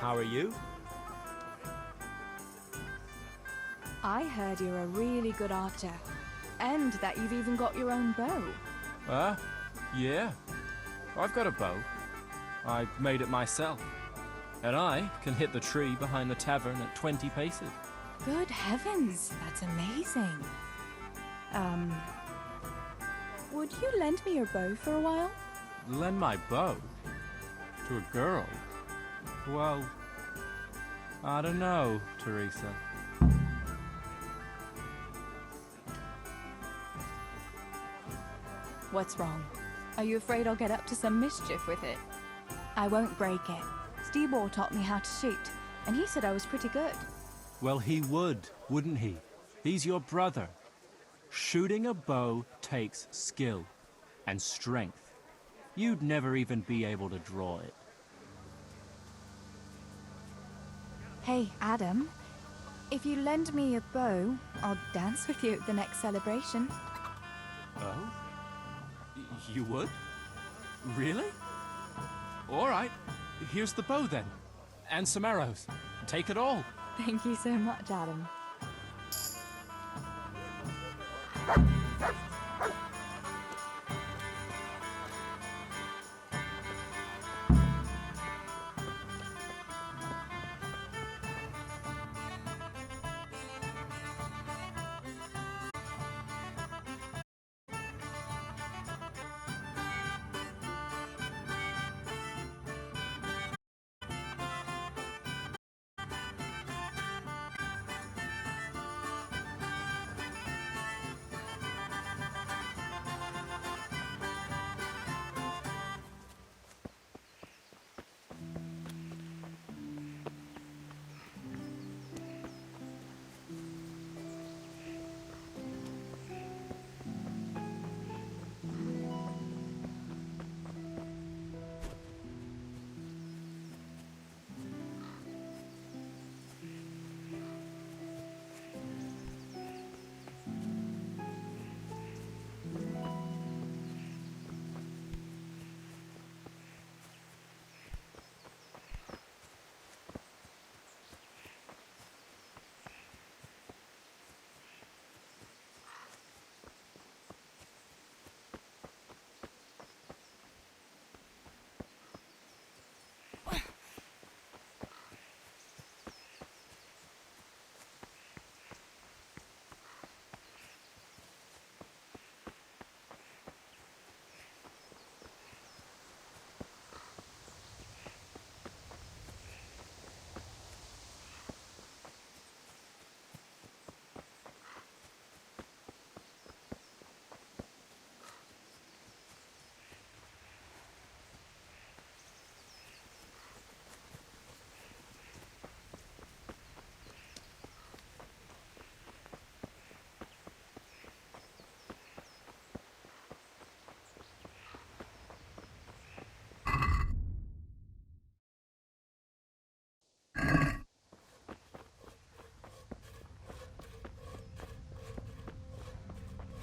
How are you? I heard you're a really good archer, and that you've even got your own bow. Yeah. I've got a bow. I made it myself. And I can hit the tree behind the tavern at 20 paces. Good heavens, that's amazing. Would you lend me your bow for a while? Lend my bow? To a girl? Well, I don't know, Teresa. What's wrong? Are you afraid I'll get up to some mischief with it? I won't break it. Stibor taught me how to shoot, and he said I was pretty good. Well, he would, wouldn't he? He's your brother. Shooting a bow takes skill and strength. You'd never even be able to draw it. Hey, Adam. If you lend me a bow, I'll dance with you at the next celebration. Oh? You would? Really? All right. Here's the bow then. And some arrows. Take it all. Thank you so much, Adam.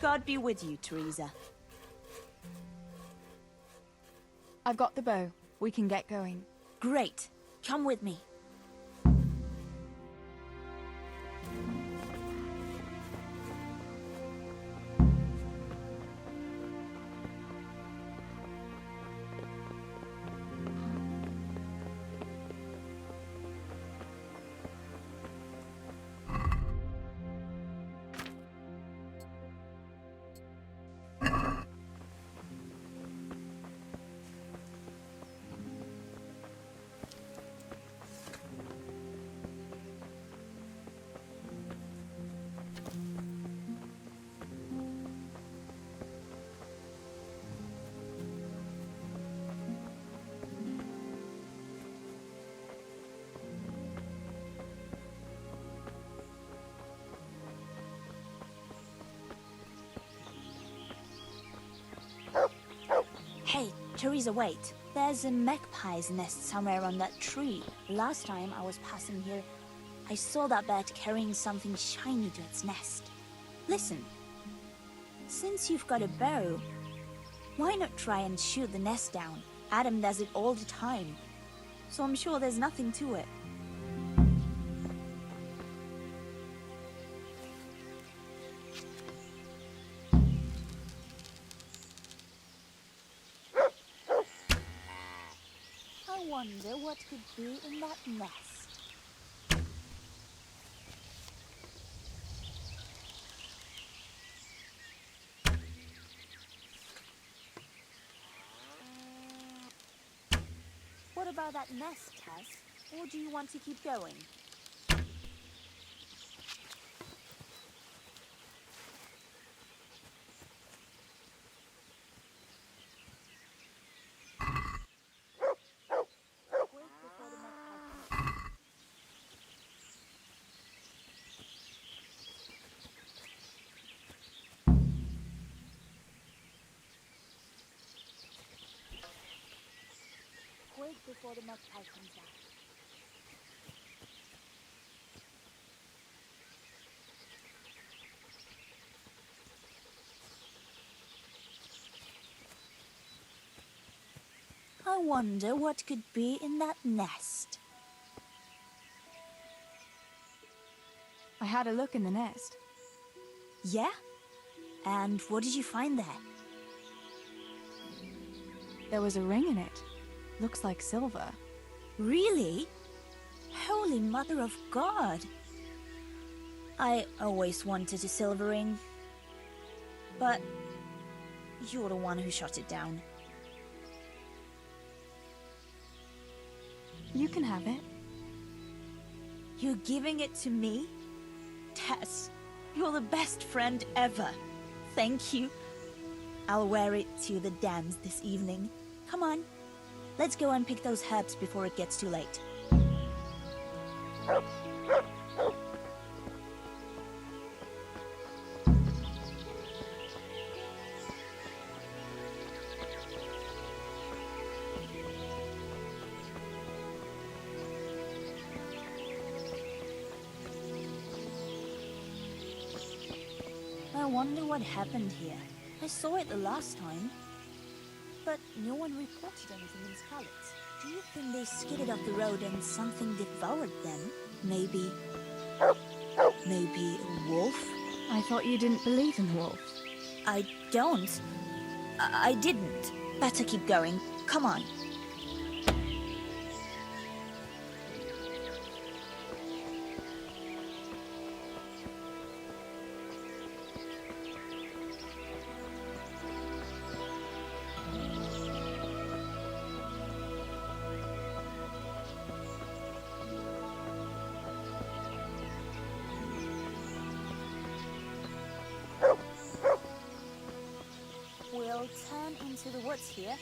God be with you, Teresa. I've got the bow. We can get going. Great. Come with me. Hey, Teresa, wait. There's a magpie's nest somewhere on that tree. Last time I was passing here, I saw that bird carrying something shiny to its nest. Listen, since you've got a bow, why not try and shoot the nest down? Adam does it all the time. so I'm sure there's nothing to it. I wonder what could be in that nest. What about that nest, Tess? Or do you want to keep going? Quick before the magpie comes back. I wonder what could be in that nest. I had a look in the nest. Yeah? And what did you find there? There was a ring in it. Looks like silver. Really? Holy Mother of God! I always wanted a silver ring. But you're the one who shot it down. You can have it. You're giving it to me? Tess, you're the best friend ever. Thank you. I'll wear it to the dance this evening. Come on, let's go and pick those herbs before it gets too late. I wonder what happened here. I saw it the last time, but no one reported anything in Scarlet. Do you think they skidded off the road and something devoured them? Maybe a wolf? I thought you didn't believe in wolves. I don't. I didn't. Better keep going. Come on. We'll turn into the woods here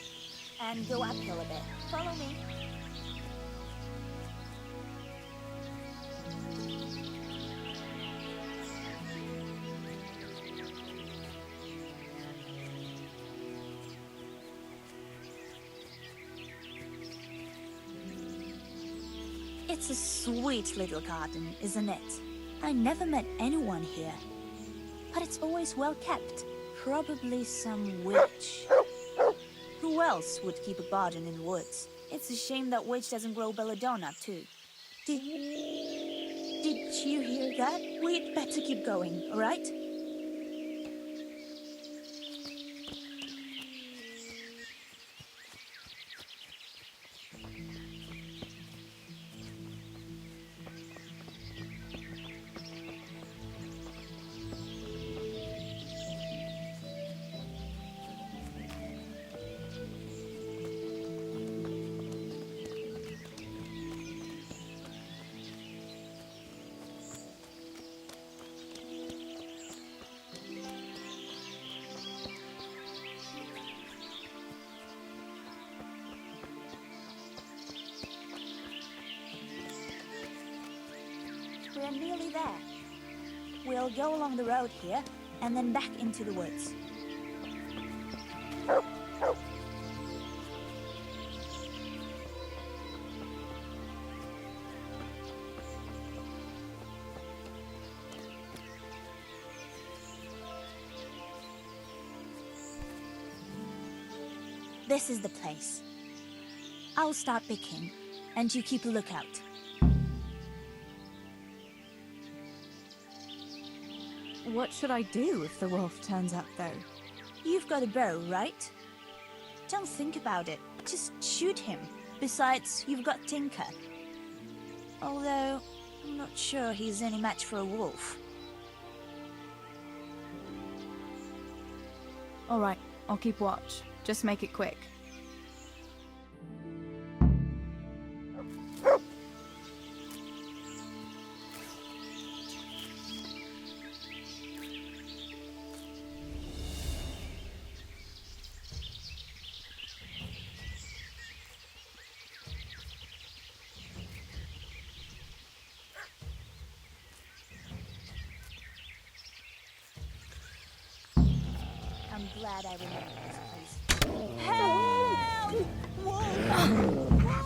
and go uphill a bit. Follow me. It's a sweet little garden, isn't it? I never met anyone here, but it's always well kept. Probably some witch. Who else would keep a garden in the woods? It's a shame that witch doesn't grow belladonna, too. Did you hear that? We'd better keep going, all right? We're nearly there. We'll go along the road here, and then back into the woods. This is the place. I'll start picking, and you keep a lookout. What should I do if the wolf turns up, though? You've got a bow, right? Don't think about it. Just shoot him. Besides, you've got Tinker. Although, I'm not sure he's any match for a wolf. All right, I'll keep watch. Just make it quick. I'm glad I remember this place. Help! Wolf!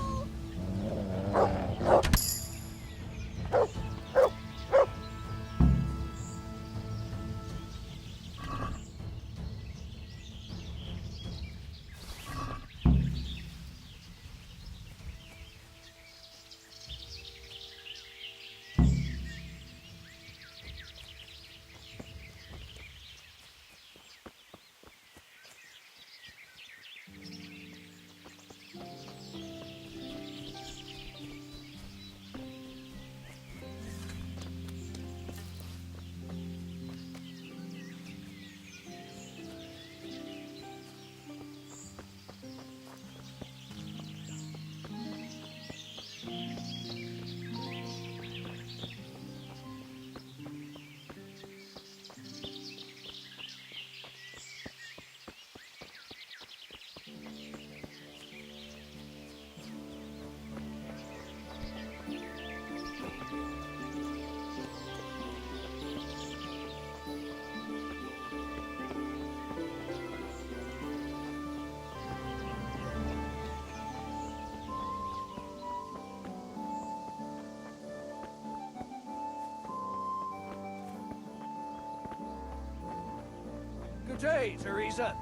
Good day, Teresa.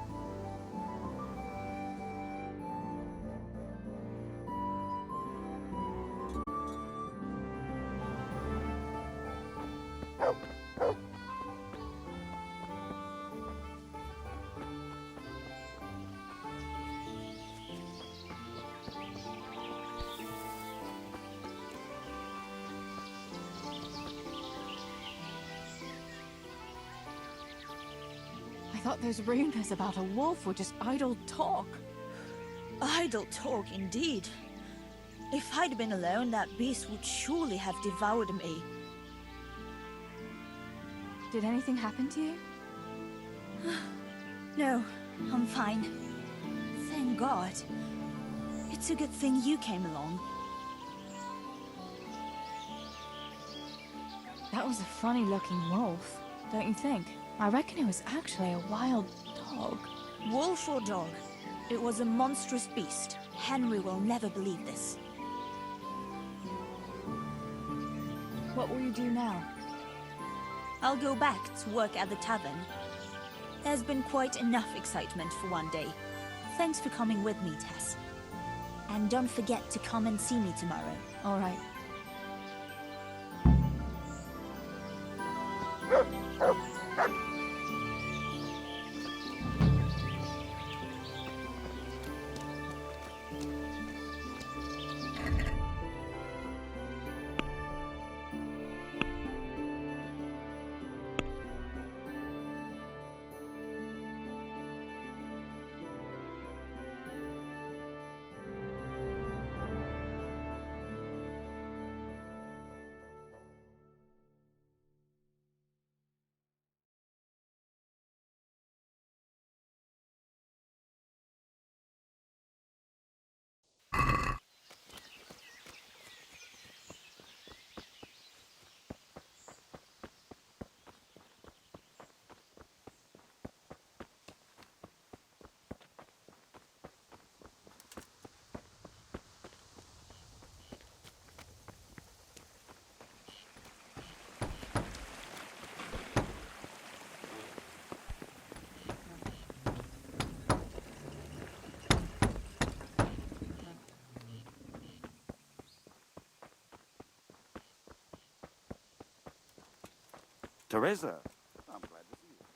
I thought those rumors about a wolf were just idle talk. Idle talk, indeed. If I'd been alone, that beast would surely have devoured me. Did anything happen to you? No, I'm fine. Thank God. It's a good thing you came along. That was a funny-looking wolf, don't you think? I reckon it was actually a wild dog. Wolf or dog, it was a monstrous beast. Henry will never believe this. What will you do now? I'll go back to work at the tavern. There's been quite enough excitement for one day. Thanks for coming with me, Tess. And don't forget to come and see me tomorrow. All right. Teresa, I'm glad to see you.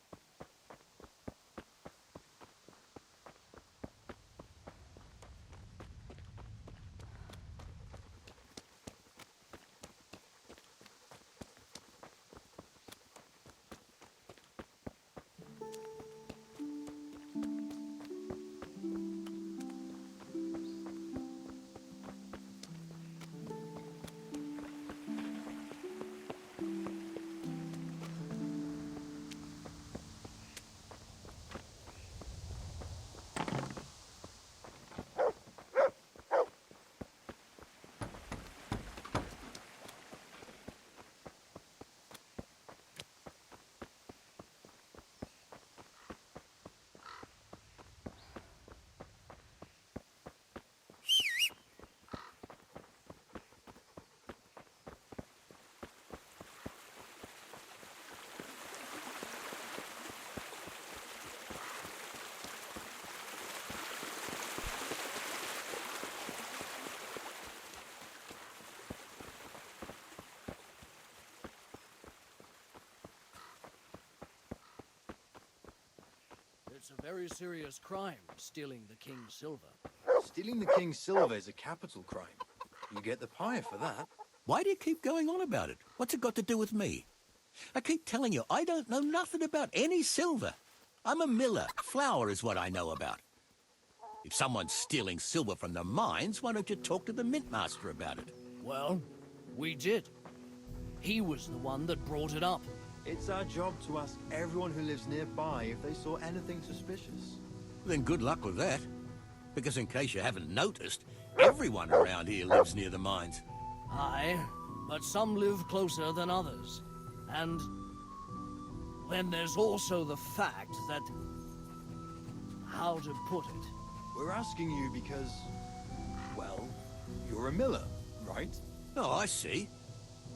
It's a very serious crime, stealing the king's silver. Stealing the king's silver is a capital crime. You get the pie for that. Why do you keep going on about it? What's it got to do with me? I keep telling you, I don't know nothing about any silver. I'm a miller. Flour is what I know about. If someone's stealing silver from the mines, why don't you talk to the mint master about it? Well, we did. He was the one that brought it up. It's our job to ask everyone who lives nearby if they saw anything suspicious. Then good luck with that. Because in case you haven't noticed, everyone around here lives near the mines. Aye, but some live closer than others. And then there's also the fact that... how to put it? We're asking you because, well, you're a miller, right? Oh, I see.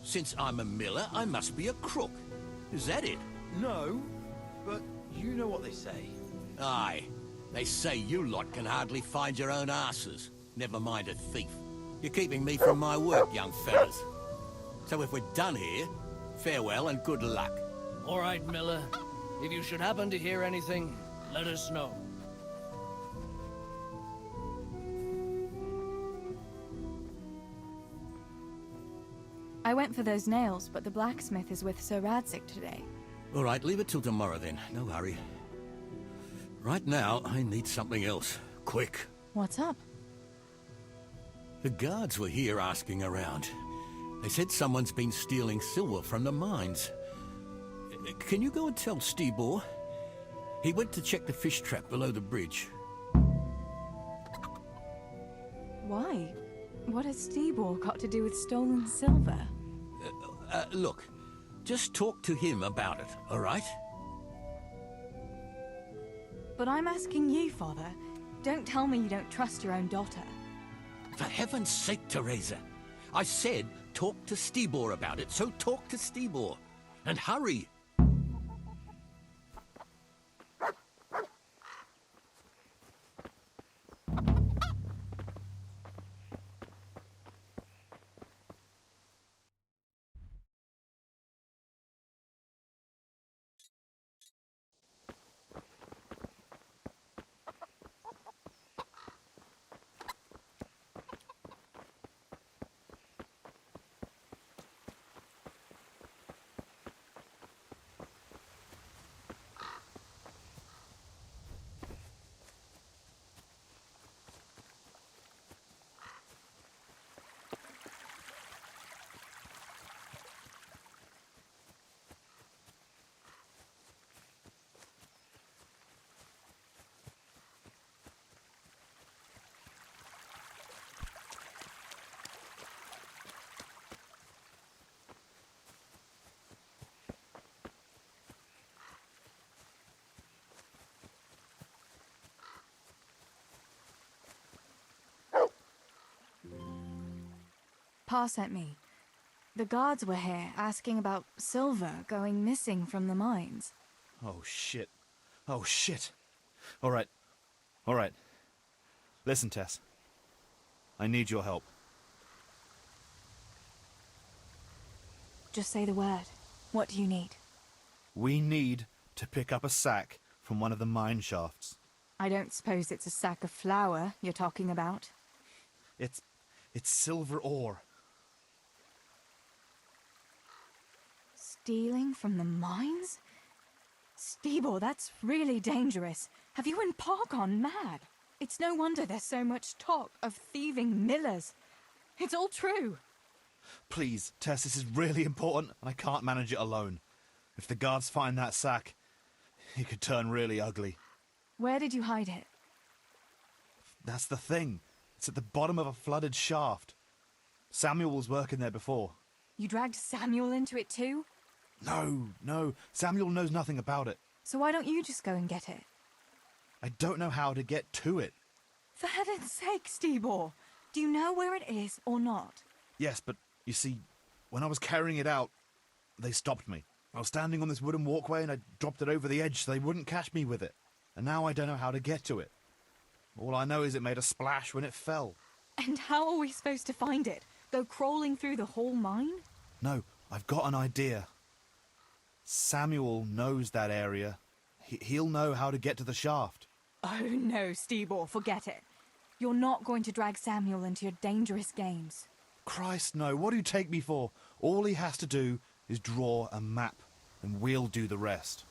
Since I'm a miller, I must be a crook. Is that it? No, but you know what they say. Aye. They say you lot can hardly find your own asses. Never mind a thief. You're keeping me from my work, young fellas. So if we're done here, farewell and good luck. All right, Miller. If you should happen to hear anything, let us know. I went for those nails, but the blacksmith is with Sir Radzik today. All right, leave it till tomorrow then. No hurry. Right now, I need something else. Quick. What's up? The guards were here asking around. They said someone's been stealing silver from the mines. Can you go and tell Stibor? He went to check the fish trap below the bridge. Why? What has Stibor got to do with stolen silver? Look, just talk to him about it, all right? But I'm asking you, Father. Don't tell me you don't trust your own daughter. For heaven's sake, Teresa. I said talk to Stibor about it, so talk to Stibor. And hurry. Pa sent me. The guards were here asking about silver going missing from the mines. Oh, shit. Oh, shit. All right. All right. Listen, Tess. I need your help. Just say the word. What do you need? We need to pick up a sack from one of the mine shafts. I don't suppose it's a sack of flour you're talking about. It's silver ore. Stealing from the mines? Stibor, that's really dangerous. Have you and Pa gone mad? It's no wonder there's so much talk of thieving millers. It's all true. Please, Tess, this is really important, and I can't manage it alone. If the guards find that sack, it could turn really ugly. Where did you hide it? That's the thing. It's at the bottom of a flooded shaft. Samuel was working there before. You dragged Samuel into it too? No. Samuel knows nothing about it. So why don't you just go and get it? I don't know how to get to it. For heaven's sake, Stibor! Do you know where it is or not? Yes, but you see, when I was carrying it out, they stopped me. I was standing on this wooden walkway and I dropped it over the edge so they wouldn't catch me with it. And now I don't know how to get to it. All I know is it made a splash when it fell. And how are we supposed to find it? Go crawling through the whole mine? No, I've got an idea. Samuel knows that area. He'll know how to get to the shaft. Oh no, Stibor, forget it. You're not going to drag Samuel into your dangerous games. Christ, no. What do you take me for? All he has to do is draw a map, and we'll do the rest.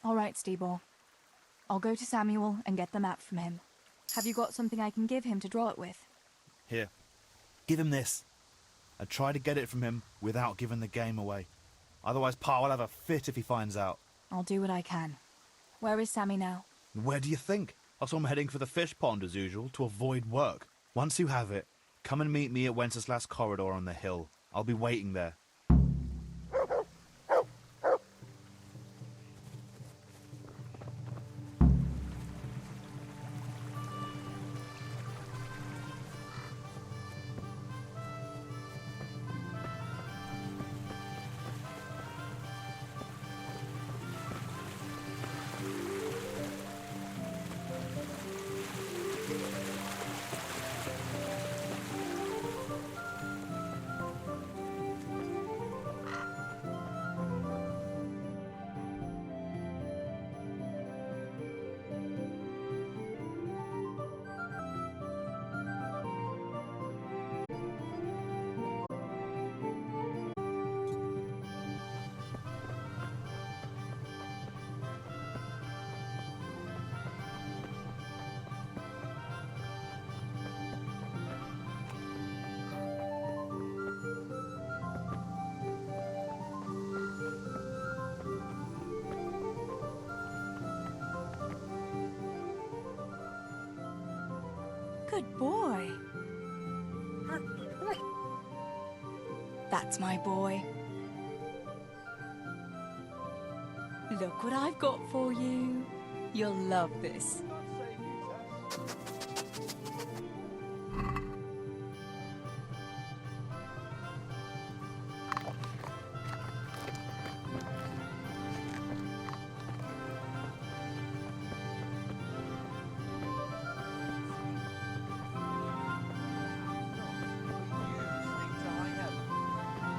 All right, Stibor. I'll go to Samuel and get the map from him. Have you got something I can give him to draw it with? Here, give him this. I try to get it from him without giving the game away. Otherwise, Pa will have a fit if he finds out. I'll do what I can. Where is Sammy now? Where do you think? I saw him heading for the fish pond as usual to avoid work. Once you have it, come and meet me at Wenceslas Corridor on the hill. I'll be waiting there. Good boy. That's my boy. Look what I've got for you. You'll love this.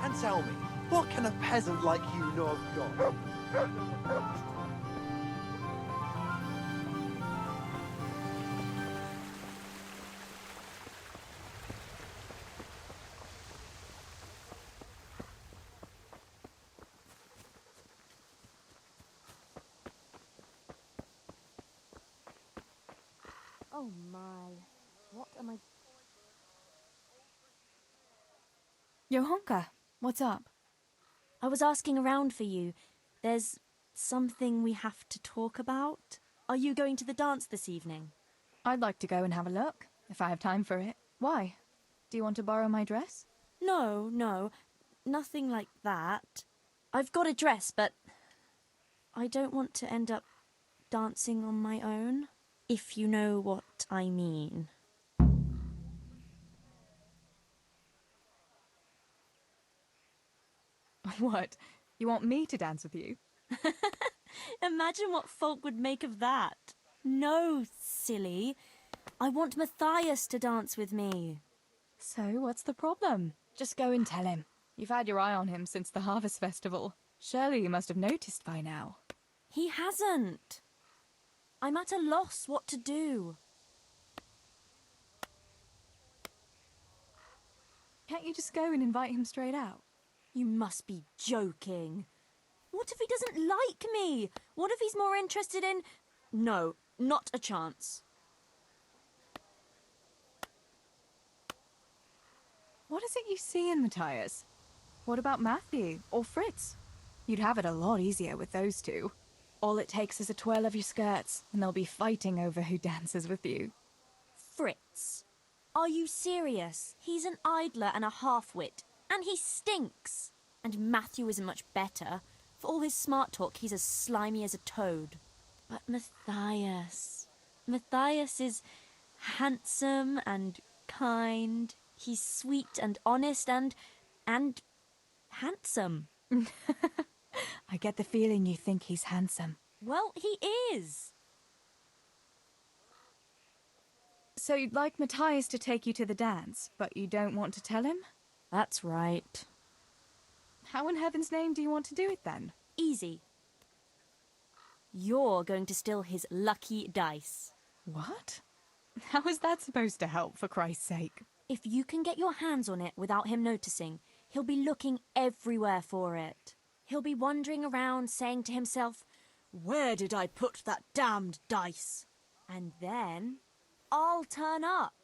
And tell me, what can a peasant like you know of God? Oh my, what am I... Johanka, what's up? I was asking around for you. There's something we have to talk about. Are you going to the dance this evening? I'd like to go and have a look, if I have time for it. Why? Do you want to borrow my dress? No, nothing like that. I've got a dress, but I don't want to end up dancing on my own, if you know what I mean. What? You want me to dance with you? Imagine what folk would make of that. No, silly. I want Matthias to dance with me. So, what's the problem? Just go and tell him. You've had your eye on him since the Harvest Festival. Surely you must have noticed by now. He hasn't. I'm at a loss what to do. Can't you just go and invite him straight out? You must be joking. What if he doesn't like me? What if he's more interested in... No, not a chance. What is it you see in Matthias? What about Matthew or Fritz? You'd have it a lot easier with those two. All it takes is a twirl of your skirts, and they'll be fighting over who dances with you. Fritz? Are you serious? He's an idler and a half-wit, and he stinks. And Matthew isn't much better. For all his smart talk, he's as slimy as a toad. But Matthias... Matthias is handsome and kind. He's sweet and honest and handsome. I get the feeling you think he's handsome. Well, he is. So you'd like Matthias to take you to the dance, but you don't want to tell him? That's right. How in heaven's name do you want to do it then? Easy. You're going to steal his lucky dice. What? How is that supposed to help, for Christ's sake? If you can get your hands on it without him noticing, he'll be looking everywhere for it. He'll be wandering around saying to himself, "Where did I put that damned dice?" And then I'll turn up.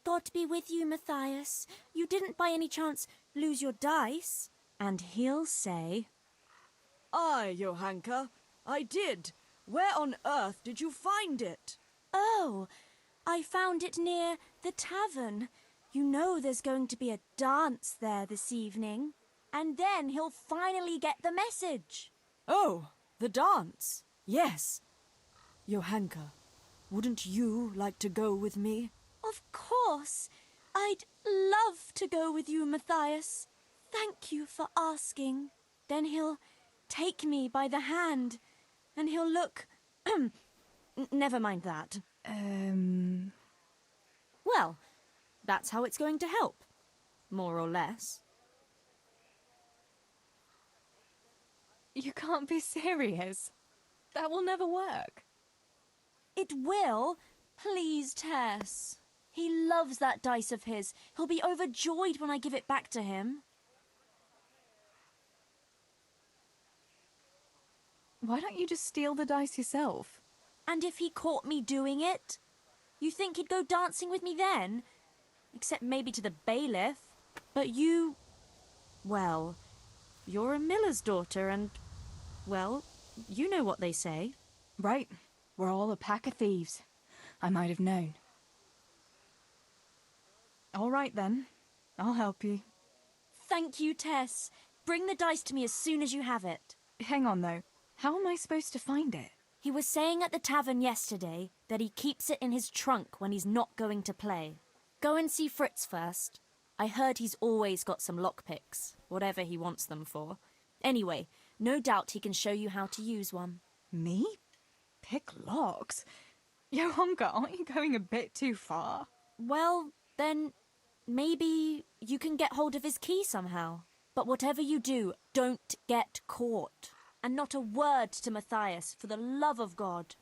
God be with you, Matthias. You didn't by any chance lose your dice? And he'll say, "Aye, Johanka, I did. Where on earth did you find it?" "Oh, I found it near the tavern. You know there's going to be a dance there this evening." And then he'll finally get the message. "Oh, the dance. Yes. Johanka, wouldn't you like to go with me?" Of course. I'd love to go with you, Matthias. Thank you for asking. Then he'll take me by the hand, and he'll look... Never mind that. Well, that's how it's going to help. More or less. You can't be serious. That will never work. It will. Please, Tess. He loves that dice of his. He'll be overjoyed when I give it back to him. Why don't you just steal the dice yourself? And if he caught me doing it? You think he'd go dancing with me then? Except maybe to the bailiff. But you... Well, you're a miller's daughter and... Well, you know what they say. Right. We're all a pack of thieves. I might have known. All right, then. I'll help you. Thank you, Tess. Bring the dice to me as soon as you have it. Hang on, though. How am I supposed to find it? He was saying at the tavern yesterday that he keeps it in his trunk when he's not going to play. Go and see Fritz first. I heard he's always got some lockpicks, whatever he wants them for. Anyway, no doubt he can show you how to use one. Me? Pick locks? Johanka, aren't you going a bit too far? Well, then maybe you can get hold of his key somehow. But whatever you do, don't get caught. And not a word to Matthias, for the love of God.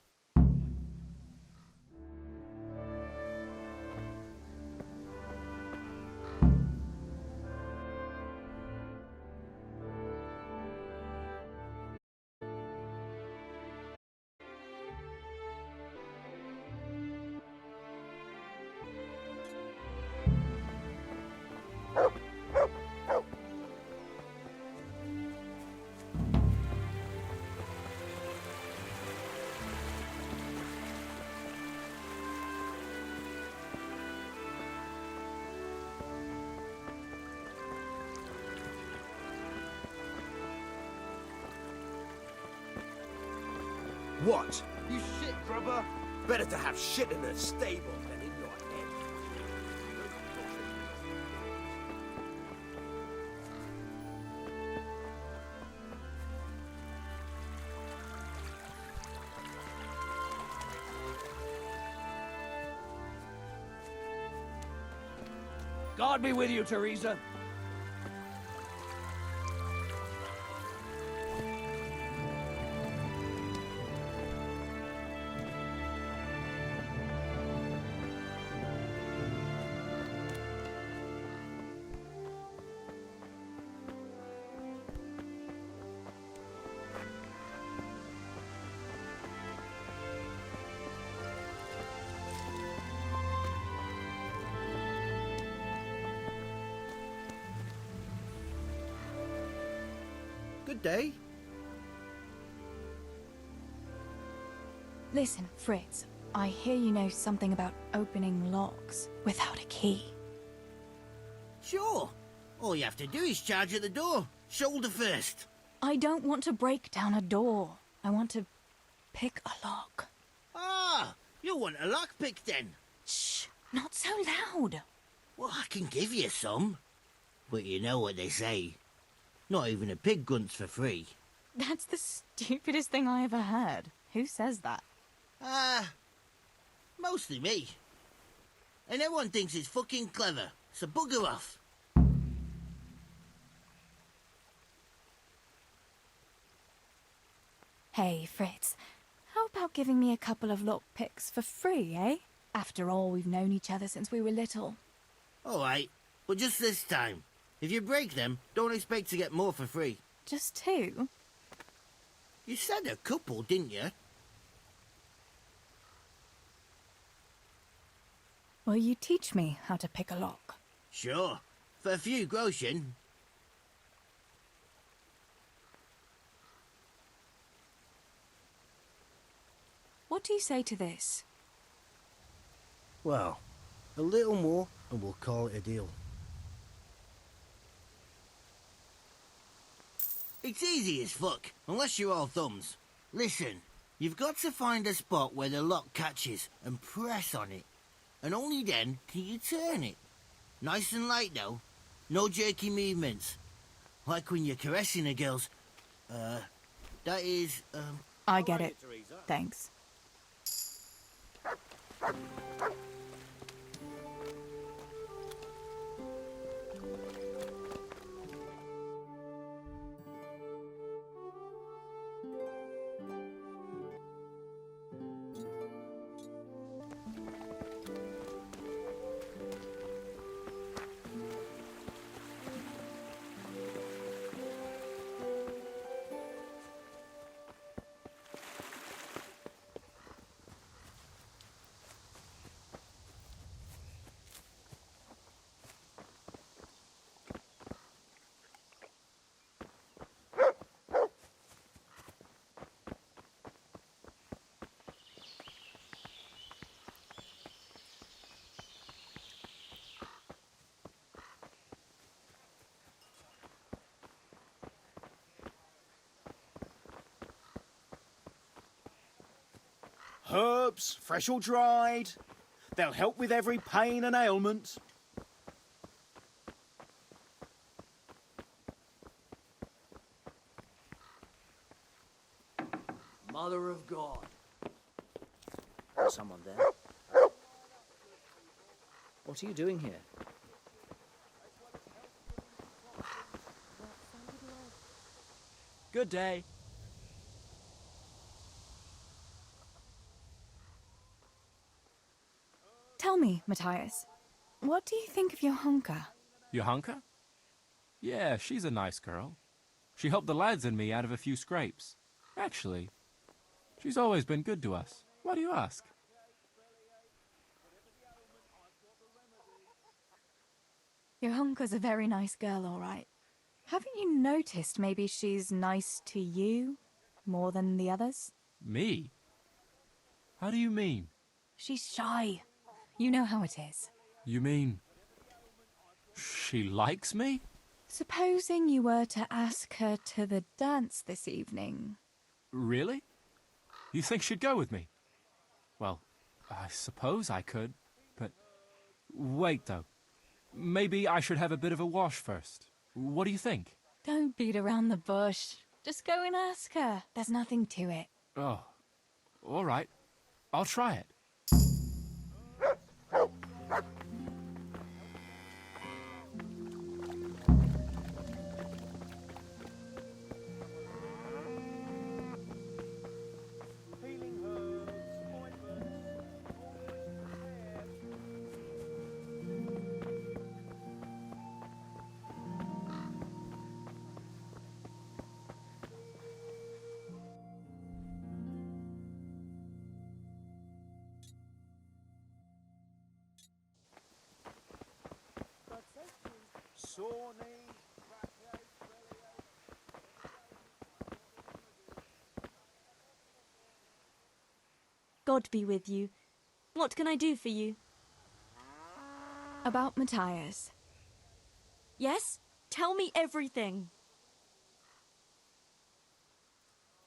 What? You shit grubber! Better to have shit in a stable than in your head. God be with you, Teresa. Good day. Listen, Fritz, I hear you know something about opening locks without a key. Sure. All you have to do is charge at the door. Shoulder first. I don't want to break down a door. I want to pick a lock. Ah, you want a lockpick then? Shh, not so loud. Well, I can give you some. But you know what they say. Not even a pig grunts for free. That's the stupidest thing I ever heard. Who says that? Mostly me. And everyone thinks it's fucking clever, so bugger off. Hey, Fritz, how about giving me a couple of lockpicks for free, eh? After all, we've known each other since we were little. All right, but just this time. If you break them, don't expect to get more for free. Just two? You said a couple, didn't you? Will you teach me how to pick a lock? Sure. For a few groschen. What do you say to this? Well, a little more and we'll call it a deal. It's easy as fuck, unless you're all thumbs. Listen, you've got to find a spot where the lock catches and press on it. And only then can you turn it. Nice and light though. No jerky movements. Like when you're caressing a girl's... that is, I get it. Thanks. Herbs, fresh or dried. They'll help with every pain and ailment. Mother of God. Someone there? What are you doing here? Good day. Tell me, Matthias, what do you think of your hunker? Johanka? Yeah, she's a nice girl. She helped the lads and me out of a few scrapes. Actually, she's always been good to us. Why do you ask? Johanka's a very nice girl, all right. Haven't you noticed maybe she's nice to you more than the others? Me? How do you mean? She's shy. You know how it is. You mean... she likes me? Supposing you were to ask her to the dance this evening. Really? You think she'd go with me? Well, I suppose I could, but... Wait, though. Maybe I should have a bit of a wash first. What do you think? Don't beat around the bush. Just go and ask her. There's nothing to it. Oh, all right. I'll try it. sore knee. God be with you. What can I do for you? About Matthias. Yes? Tell me everything.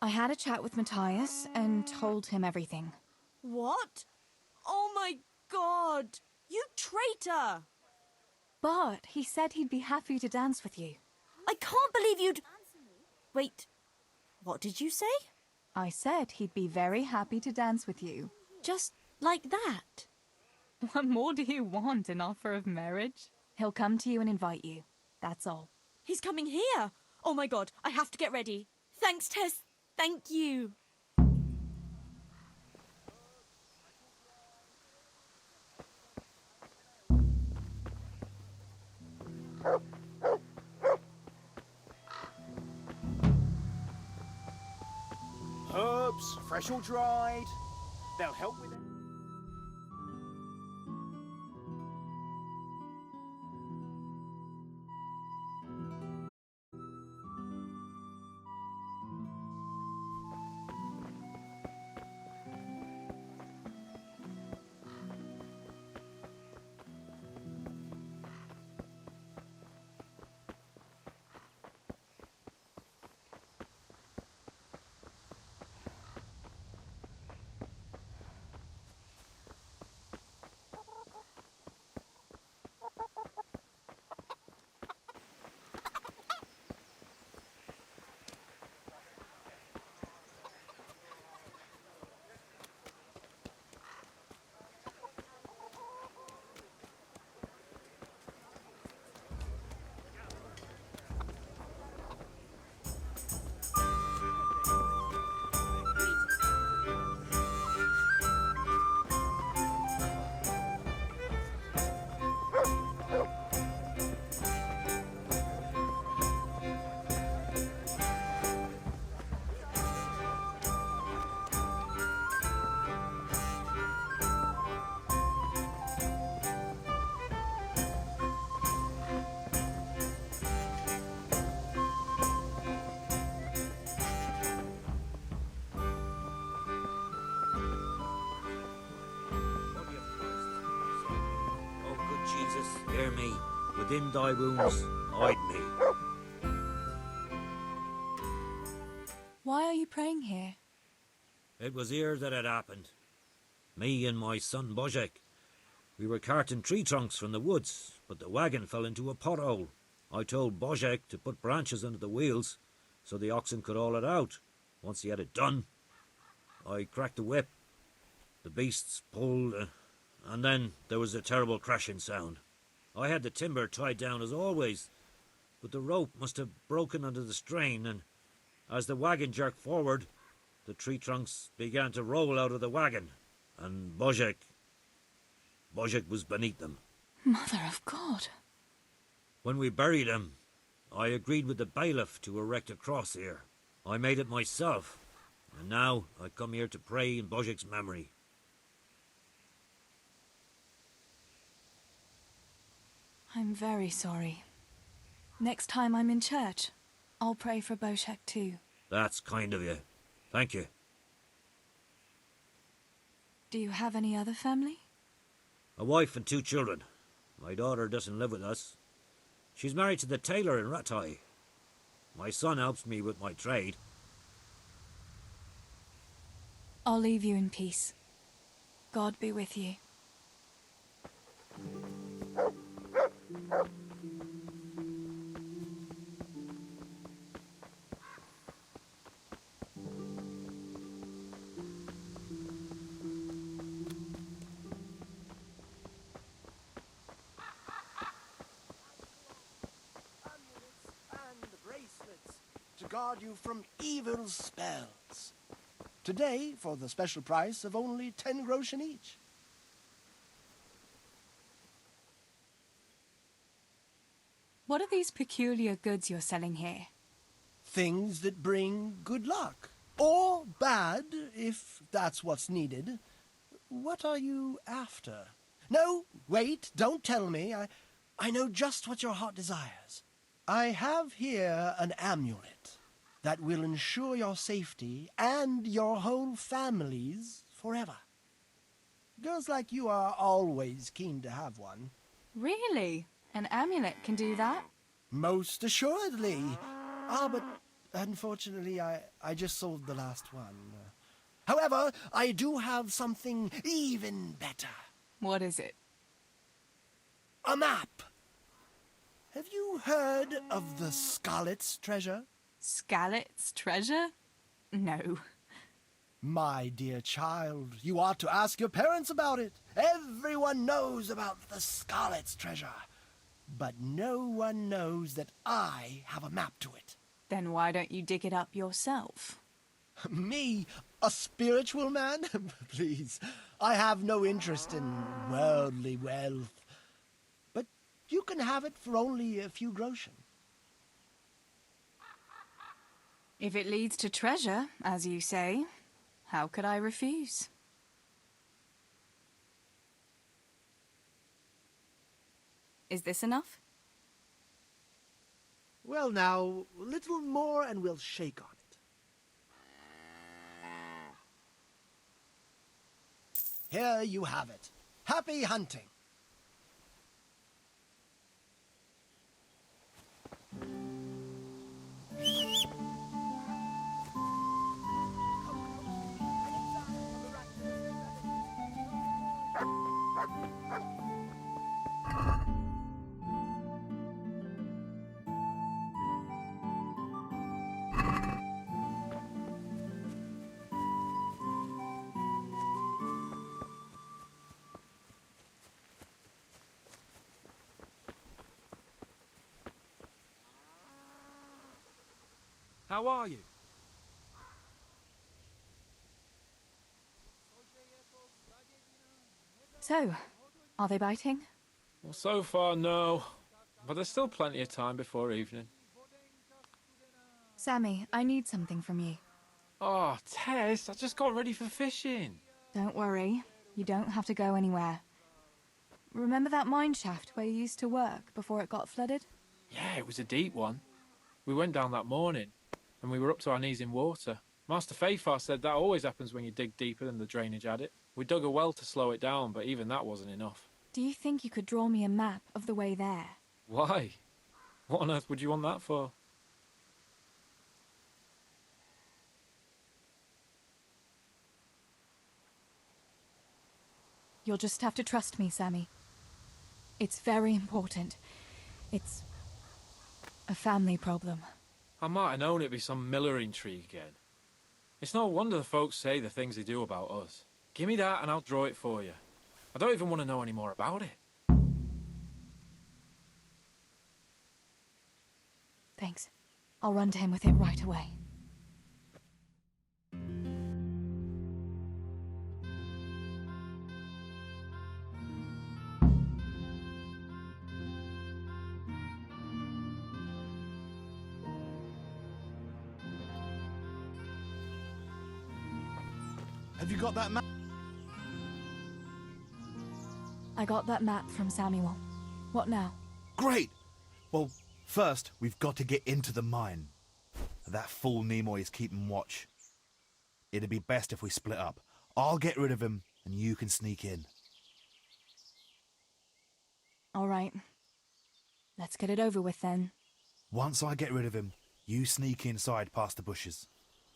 I had a chat with Matthias and told him everything. What? Oh my God! You traitor! But he said he'd be happy to dance with you. I can't believe you'd... Wait, what did you say? I said he'd be very happy to dance with you. Just like that? What more do you want, an offer of marriage? He'll come to you and invite you. That's all. He's coming here! Oh my God, I have to get ready. Thanks, Tess. Thank you. Herbs, fresh or dried. They'll help with it. Oh, good Jesus, hear me. Within thy wounds, hide me. Why are you praying here? It was here that it happened. Me and my son Bozek. We were carting tree trunks from the woods, but the wagon fell into a pothole. I told Bozek to put branches under the wheels so the oxen could haul it out. Once he had it done, I cracked the whip. The beasts pulled, and then there was a terrible crashing sound. I had the timber tied down as always, but the rope must have broken under the strain, and as the wagon jerked forward, the tree trunks began to roll out of the wagon, and Bozek was beneath them. Mother of God. When we buried him, I agreed with the bailiff to erect a cross here. I made it myself, and now I come here to pray in Bozek's memory. I'm very sorry. Next time I'm in church, I'll pray for Boshek too. That's kind of you. Thank you. Do you have any other family? A wife and 2 children. My daughter doesn't live with us. She's married to the tailor in Ratai. My son helps me with my trade. I'll leave you in peace. God be with you. To guard you from evil spells. Today, for the special price of only 10 groschen each. What are these peculiar goods you're selling here? Things that bring good luck. Or bad, if that's what's needed. What are you after? No, wait, don't tell me. I know just what your heart desires. I have here an amulet that will ensure your safety and your whole family's forever. Girls like you are always keen to have one. Really? An amulet can do that? Most assuredly. But unfortunately, I just sold the last one. However, I do have something even better. What is it? A map. Have you heard of the Scarlet's treasure? Scarlet's treasure? No. My dear child, you ought to ask your parents about it. Everyone knows about the Scarlet's treasure. But no one knows that I have a map to it. Then why don't you dig it up yourself? Me? A spiritual man? Please, I have no interest in worldly wealth. But you can have it for only a few groschen. If it leads to treasure, as you say, how could I refuse? Is this enough? Well now, a little more and we'll shake on it. Here you have it. Happy hunting. How are you? So, are they biting? Well, so far, no. But there's still plenty of time before evening. Sammy, I need something from you. Oh, Tess, I just got ready for fishing. Don't worry. You don't have to go anywhere. Remember that mine shaft where you used to work before it got flooded? Yeah, it was a deep one. We went down that morning, and we were up to our knees in water. Master Fayfar said that always happens when you dig deeper than the drainage had it. We dug a well to slow it down, but even that wasn't enough. Do you think you could draw me a map of the way there? Why? What on earth would you want that for? You'll just have to trust me, Sammy. It's very important. It's a family problem. I might have known it'd be some miller intrigue again. It's no wonder the folks say the things they do about us. Give me that and I'll draw it for you. I don't even want to know any more about it. Thanks. I'll run to him with it right away. Have you got that map? I got that map from Samuel. What now? Great! Well, first, we've got to get into the mine. That fool Nimoy is keeping watch. It'd be best if we split up. I'll get rid of him, and you can sneak in. All right. Let's get it over with then. Once I get rid of him, you sneak inside past the bushes.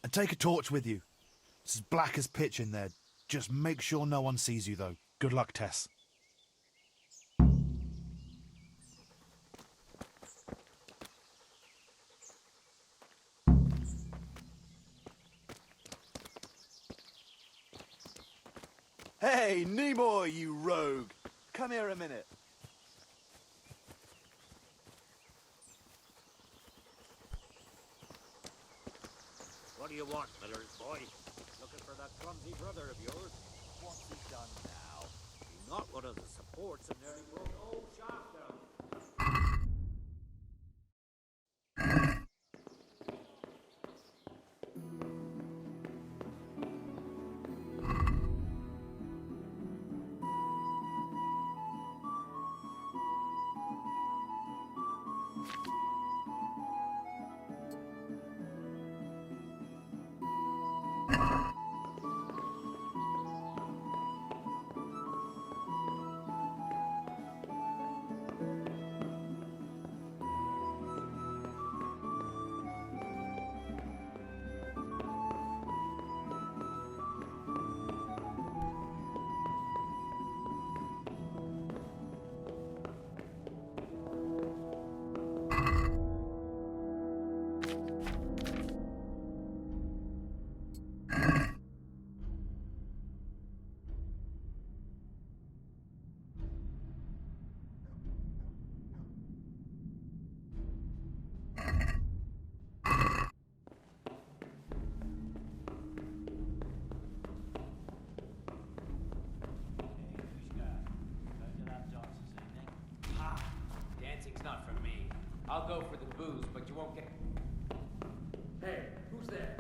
And take a torch with you. It's as black as pitch in there. Just make sure no one sees you, though. Good luck, Tess. Hey, Nimoy, you rogue! Come here a minute. What do you want, Miller's boy? Looking for that clumsy brother of yours? What's he done now? He knocked one of the supports and nearly broke the whole shaft down. you won't get... Hey, who's there?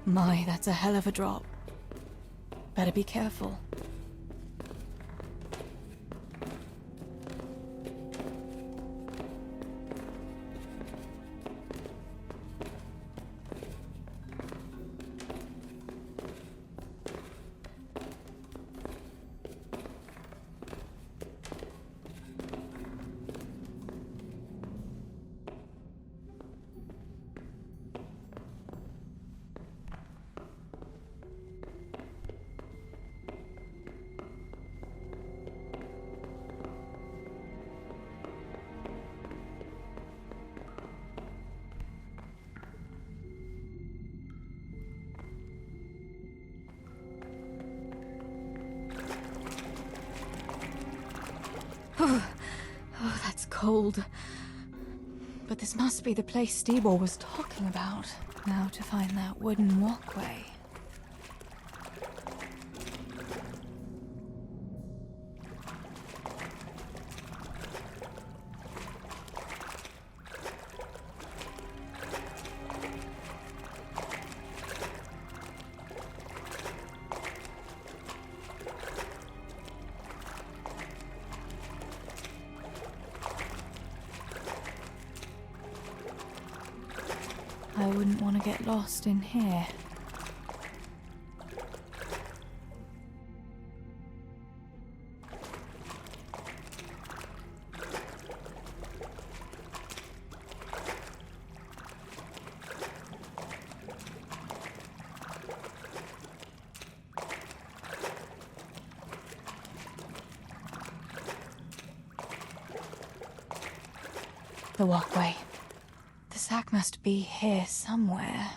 My, that's a hell of a drop. Better be careful. Oh, that's cold. But this must be the place Stebor was talking about. Now to find that wooden walkway. I wouldn't want to get lost in here. The walkway. The sack must be here somewhere.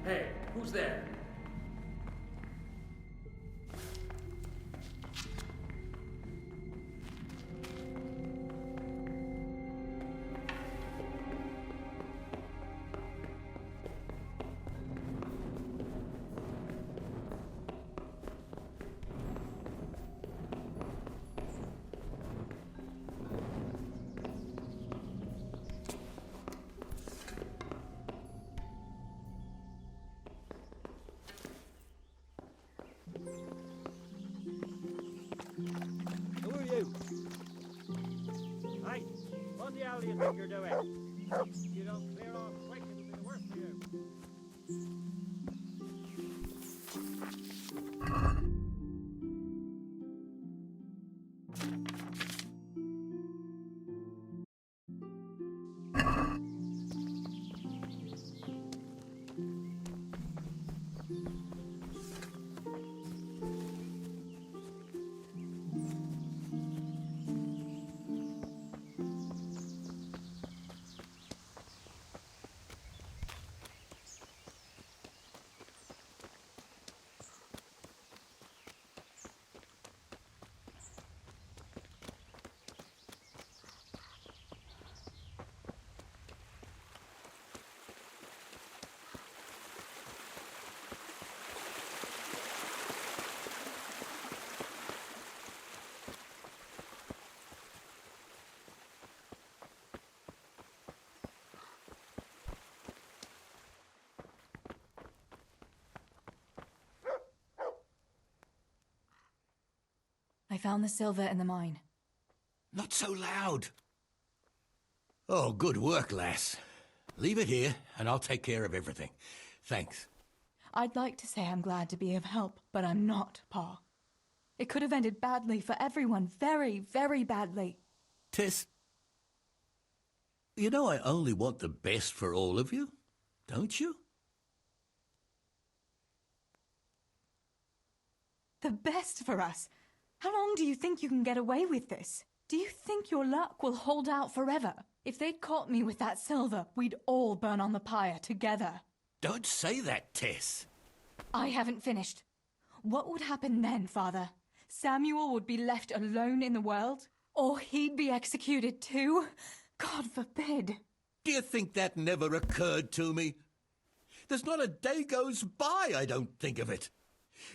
Hey, who's there? Who are you? Hey, what the hell do you think you're doing? You don't clear off quick. I found the silver in the mine. Not so loud. Oh, good work, lass. Leave it here, and I'll take care of everything. Thanks. I'd like to say I'm glad to be of help, but I'm not, Pa. It could have ended badly for everyone, very, very badly. Tess, you know I only want the best for all of you, don't you? The best for us? How long do you think you can get away with this? Do you think your luck will hold out forever? If they'd caught me with that silver, we'd all burn on the pyre together. Don't say that, Tess. I haven't finished. What would happen then, Father? Samuel would be left alone in the world? Or he'd be executed too? God forbid. Do you think that never occurred to me? There's not a day goes by I don't think of it.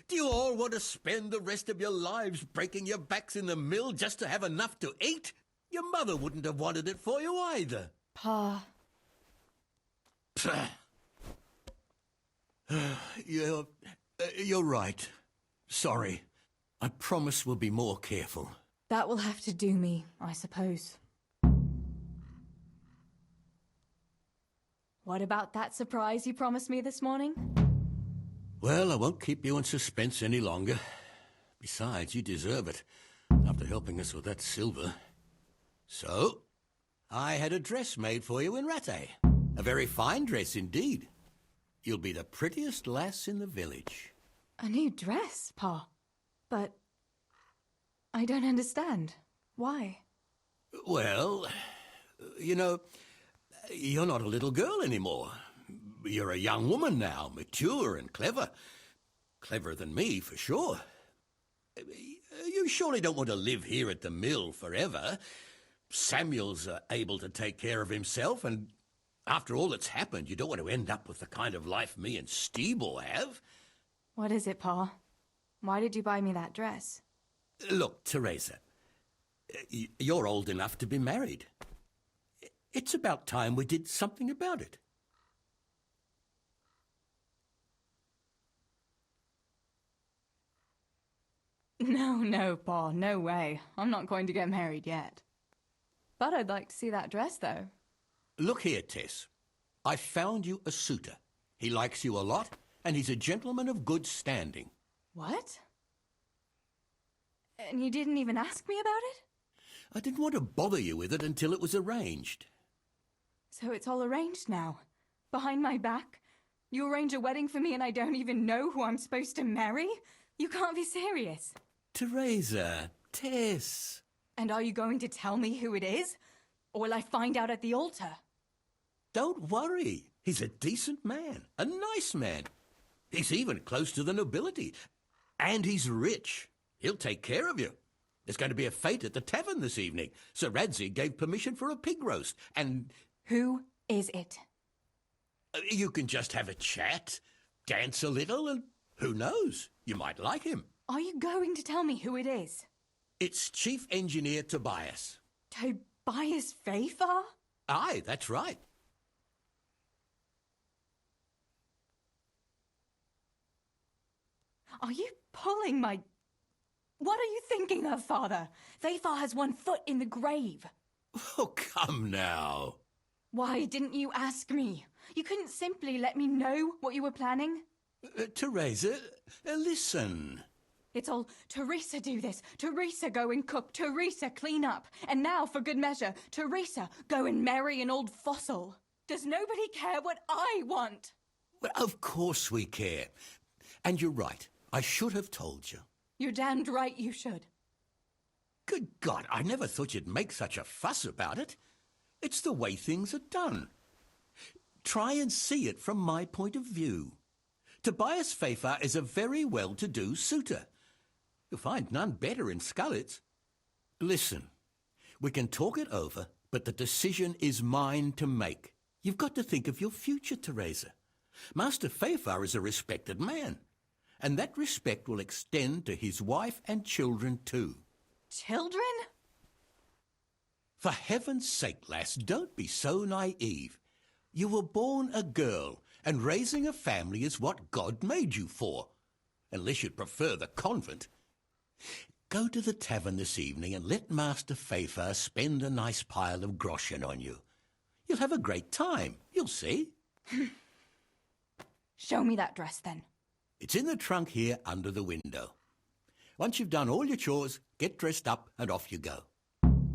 Do you all want to spend the rest of your lives breaking your backs in the mill just to have enough to eat? Your mother wouldn't have wanted it for you either. Pa. You're right. Sorry. I promise we'll be more careful. That will have to do me, I suppose. What about that surprise you promised me this morning? Well, I won't keep you in suspense any longer. Besides, you deserve it, after helping us with that silver. So, I had a dress made for you in Rattay. A very fine dress indeed. You'll be the prettiest lass in the village. A new dress, Pa. But I don't understand. Why? Well, you know, you're not a little girl anymore. You're a young woman now, mature and clever. Cleverer than me, for sure. You surely don't want to live here at the mill forever. Samuel's able to take care of himself, and after all that's happened, you don't want to end up with the kind of life me and Steebor have. What is it, Pa? Why did you buy me that dress? Look, Teresa, you're old enough to be married. It's about time we did something about it. No, Pa, no way. I'm not going to get married yet. But I'd like to see that dress, though. Look here, Tess. I found you a suitor. He likes you a lot, and he's a gentleman of good standing. What? And you didn't even ask me about it? I didn't want to bother you with it until it was arranged. So it's all arranged now? Behind my back? You arrange a wedding for me and I don't even know who I'm supposed to marry? You can't be serious. Teresa, Tess. And are you going to tell me who it is? Or will I find out at the altar? Don't worry. He's a decent man, a nice man. He's even close to the nobility. And he's rich. He'll take care of you. There's going to be a fete at the tavern this evening. Sir Radzi gave permission for a pig roast, and... Who is it? You can just have a chat, dance a little, and who knows? You might like him. Are you going to tell me who it is? It's Chief Engineer Tobias. Tobias Fayfar? Aye, that's right. Are you pulling my... What are you thinking of, Father? Fayfar has one foot in the grave. Oh, come now. Why didn't you ask me? You couldn't simply let me know what you were planning? Teresa, listen. It's all, Teresa do this, Teresa go and cook, Teresa clean up, and now, for good measure, Teresa go and marry an old fossil. Does nobody care what I want? Well, of course we care. And you're right. I should have told you. You're damned right you should. Good God, I never thought you'd make such a fuss about it. It's the way things are done. Try and see it from my point of view. Tobias Fafar is a very well-to-do suitor. You'll find none better in Scullets. Listen, we can talk it over, but the decision is mine to make. You've got to think of your future, Teresa. Master Fafar is a respected man, and that respect will extend to his wife and children too. Children? For heaven's sake, lass, don't be so naive. You were born a girl, and raising a family is what God made you for. Unless you'd prefer the convent. Go to the tavern this evening and let Master Fafar spend a nice pile of groschen on you. You'll have a great time, you'll see. Show me that dress, then. It's in the trunk here under the window. Once you've done all your chores, get dressed up and off you go.